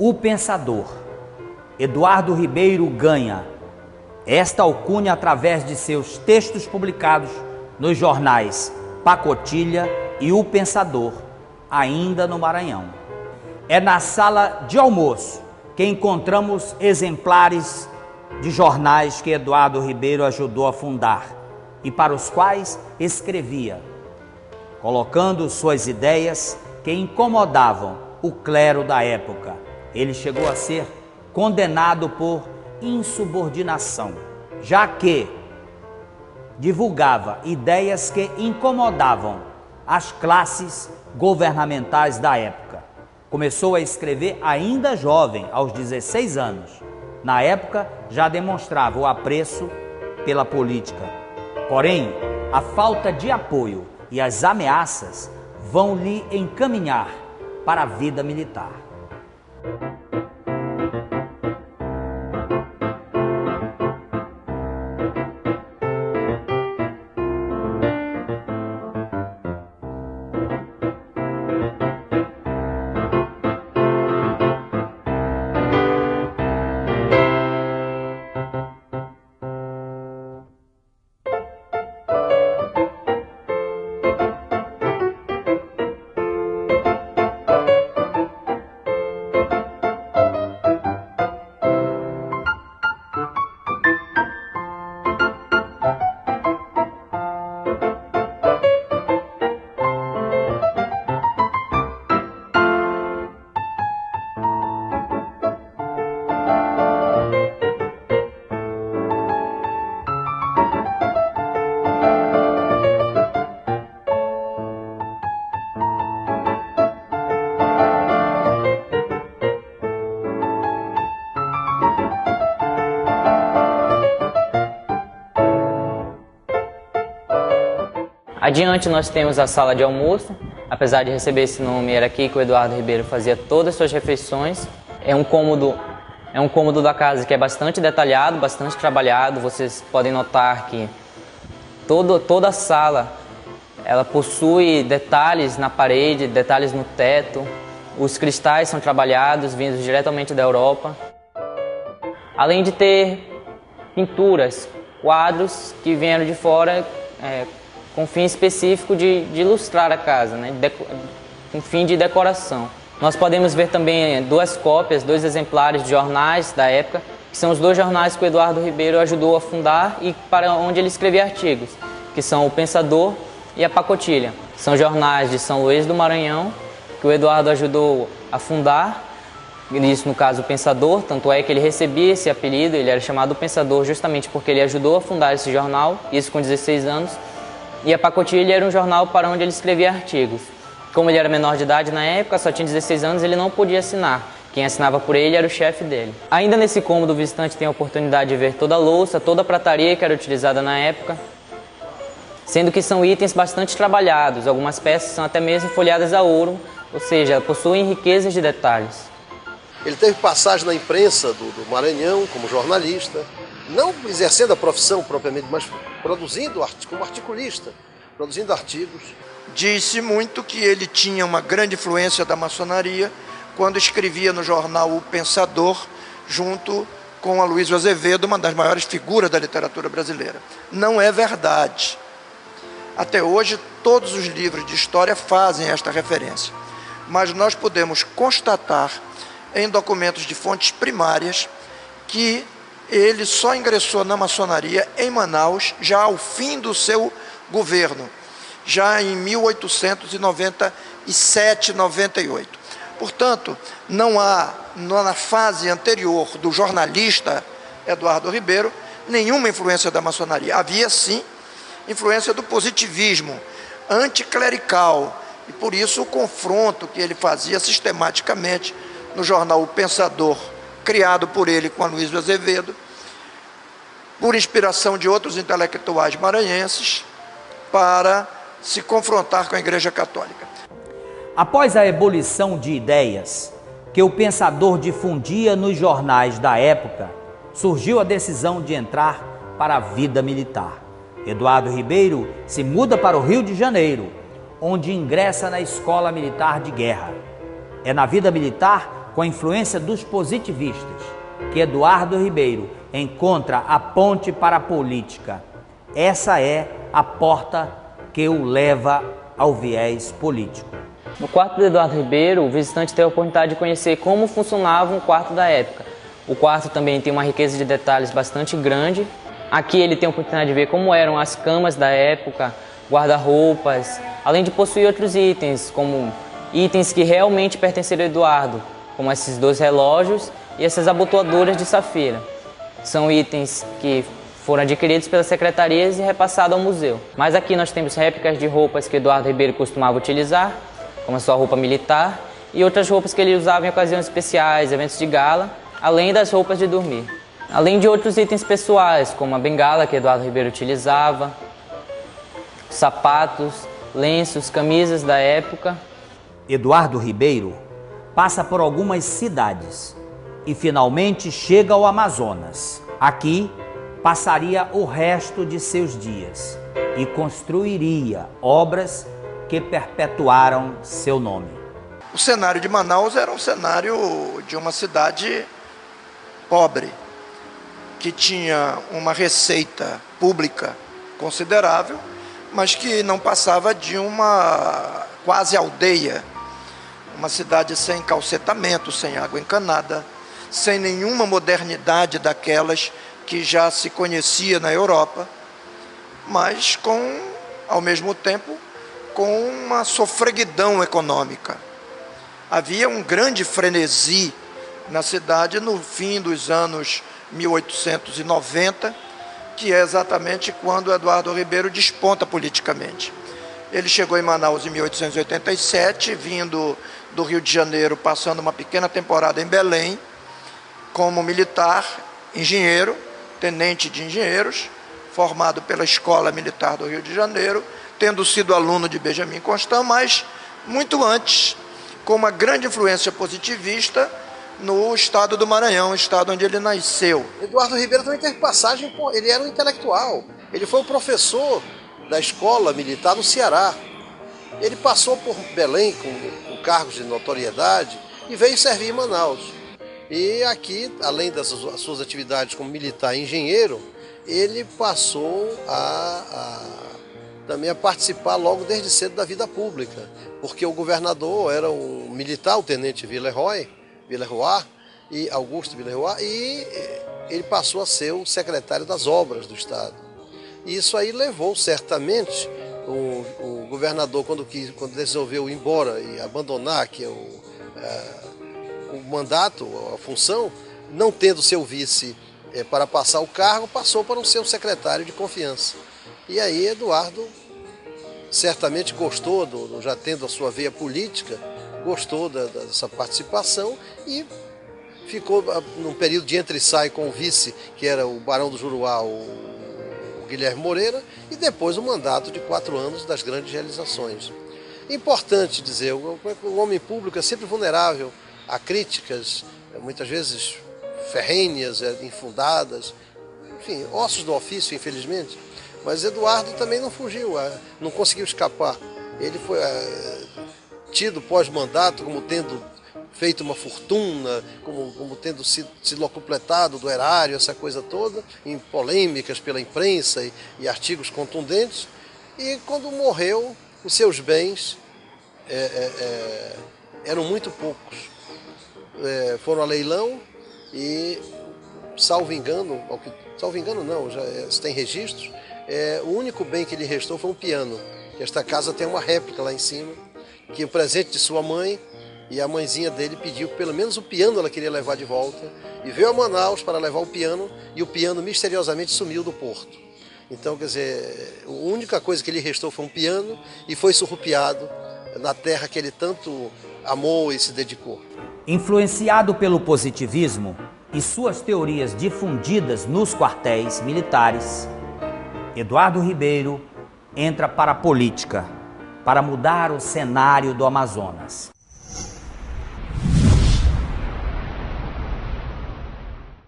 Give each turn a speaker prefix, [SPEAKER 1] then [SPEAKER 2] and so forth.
[SPEAKER 1] O Pensador. Eduardo Ribeiro ganha esta alcunha através de seus textos publicados nos jornais Pacotilha e O Pensador, ainda no Maranhão. É na sala de almoço que encontramos exemplares de jornais que Eduardo Ribeiro ajudou a fundar e para os quais escrevia, colocando suas ideias que incomodavam o clero da época. Ele chegou a ser condenado por insubordinação, já que divulgava ideias que incomodavam as classes governamentais da época. Começou a escrever ainda jovem, aos 16 anos. Na época, já demonstrava o apreço pela política. Porém, a falta de apoio e as ameaças vão lhe encaminhar para a vida militar.
[SPEAKER 2] Adiante nós temos a sala de almoço. Apesar de receber esse nome, era aqui que o Eduardo Ribeiro fazia todas as suas refeições. É um cômodo da casa que é bastante detalhado, bastante trabalhado. Vocês podem notar que toda a sala ela possui detalhes na parede, detalhes no teto. Os cristais são trabalhados, vindos diretamente da Europa. Além de ter pinturas, quadros que vieram de fora, com fim específico de ilustrar a casa, né? Com fim de decoração. Nós podemos ver também duas cópias, dois exemplares de jornais da época, que são os dois jornais que o Eduardo Ribeiro ajudou a fundar e para onde ele escrevia artigos, que são o Pensador e a Pacotilha. São jornais de São Luís do Maranhão, que o Eduardo ajudou a fundar, isso no caso o Pensador, tanto é que ele recebia esse apelido, ele era chamado Pensador justamente porque ele ajudou a fundar esse jornal, isso com 16 anos. E a Pacotilha era um jornal para onde ele escrevia artigos. Como ele era menor de idade na época, só tinha 16 anos, ele não podia assinar. Quem assinava por ele era o chefe dele. Ainda nesse cômodo, o visitante tem a oportunidade de ver toda a louça, toda a prataria que era utilizada na época, sendo que são itens bastante trabalhados. Algumas peças são até mesmo folheadas a ouro, ou seja, possuem riquezas de detalhes.
[SPEAKER 3] Ele teve passagem na imprensa do Maranhão como jornalista, não exercendo a profissão propriamente, mas produzindo como articulista, produzindo artigos.
[SPEAKER 4] Disse muito que ele tinha uma grande influência da maçonaria quando escrevia no jornal O Pensador, junto com Aloysio Azevedo, uma das maiores figuras da literatura brasileira. Não é verdade. Até hoje, todos os livros de história fazem esta referência. Mas nós podemos constatar em documentos de fontes primárias que ele só ingressou na maçonaria em Manaus já ao fim do seu governo, já em 1897, 98. Portanto, não há, na fase anterior do jornalista Eduardo Ribeiro, nenhuma influência da maçonaria. Havia, sim, influência do positivismo anticlerical, e por isso o confronto que ele fazia sistematicamente no jornal O Pensador, criado por ele com Aloysio Azevedo, por inspiração de outros intelectuais maranhenses, para se confrontar com a Igreja Católica.
[SPEAKER 1] Após a ebulição de ideias que o Pensador difundia nos jornais da época, surgiu a decisão de entrar para a vida militar. Eduardo Ribeiro se muda para o Rio de Janeiro, onde ingressa na Escola Militar de Guerra. É na vida militar com a influência dos positivistas, que Eduardo Ribeiro encontra a ponte para a política. Essa é a porta que o leva ao viés político.
[SPEAKER 2] No quarto do Eduardo Ribeiro, o visitante tem a oportunidade de conhecer como funcionava um quarto da época. O quarto também tem uma riqueza de detalhes bastante grande. Aqui ele tem a oportunidade de ver como eram as camas da época, guarda-roupas, além de possuir outros itens, como itens que realmente pertenceram ao Eduardo, como esses 2 relógios e essas abotoadoras de safira. São itens que foram adquiridos pelas secretarias e repassados ao museu. Mas aqui nós temos réplicas de roupas que Eduardo Ribeiro costumava utilizar, como a sua roupa militar, e outras roupas que ele usava em ocasiões especiais, eventos de gala, além das roupas de dormir. Além de outros itens pessoais, como a bengala que Eduardo Ribeiro utilizava, sapatos, lenços, camisas da época.
[SPEAKER 1] Eduardo Ribeiro passa por algumas cidades e finalmente chega ao Amazonas. Aqui passaria o resto de seus dias e construiria obras que perpetuaram seu nome.
[SPEAKER 4] O cenário de Manaus era um cenário de uma cidade pobre, que tinha uma receita pública considerável, mas que não passava de uma quase aldeia, uma cidade sem calcetamento, sem água encanada, sem nenhuma modernidade daquelas que já se conhecia na Europa, mas ao mesmo tempo, com uma sofreguidão econômica. Havia um grande frenesi na cidade no fim dos anos 1890, que é exatamente quando Eduardo Ribeiro desponta politicamente. Ele chegou em Manaus em 1887, vindo do Rio de Janeiro, passando uma pequena temporada em Belém, como militar, engenheiro, tenente de engenheiros, formado pela Escola Militar do Rio de Janeiro, tendo sido aluno de Benjamin Constant, mas muito antes, com uma grande influência positivista no estado do Maranhão, estado onde ele nasceu.
[SPEAKER 3] Eduardo Ribeiro também teve passagem, ele era um intelectual, ele foi o professor da Escola Militar no Ceará. Ele passou por Belém com cargos de notoriedade e veio servir em Manaus. E aqui, além das suas atividades como militar e engenheiro, ele passou também a participar logo desde cedo da vida pública, porque o governador era um militar, o tenente Villeroy, e Augusto Villeroy, e ele passou a ser o secretário das obras do estado. E isso aí levou certamente o governador, quando resolveu ir embora e abandonar aqui o mandato, a função, não tendo seu vice para passar o cargo, passou para um seu secretário de confiança. E aí Eduardo certamente gostou, já tendo a sua veia política, gostou dessa participação e ficou num período de entra e sai com o vice, que era o Barão do Juruá, o Guilherme Moreira, e depois o mandato de 4 anos das grandes realizações. Importante dizer, o homem público é sempre vulnerável a críticas, muitas vezes ferrenhas, infundadas, enfim, ossos do ofício, infelizmente. Mas Eduardo também não fugiu, não conseguiu escapar. Ele foi tido pós-mandato como tendo feito uma fortuna, como tendo sido locupletado do erário, essa coisa toda, em polêmicas pela imprensa e artigos contundentes. E quando morreu, os seus bens eram muito poucos. Foram a leilão e, salvo engano não, já se tem registros, o único bem que lhe restou foi um piano. Esta casa tem uma réplica lá em cima, que é o presente de sua mãe, e a mãezinha dele pediu pelo menos o piano, ela queria levar de volta, e veio a Manaus para levar o piano, e o piano misteriosamente sumiu do porto. Então, quer dizer, a única coisa que lhe restou foi um piano, e foi surrupiado na terra que ele tanto amou e se dedicou.
[SPEAKER 1] Influenciado pelo positivismo e suas teorias difundidas nos quartéis militares, Eduardo Ribeiro entra para a política, para mudar o cenário do Amazonas.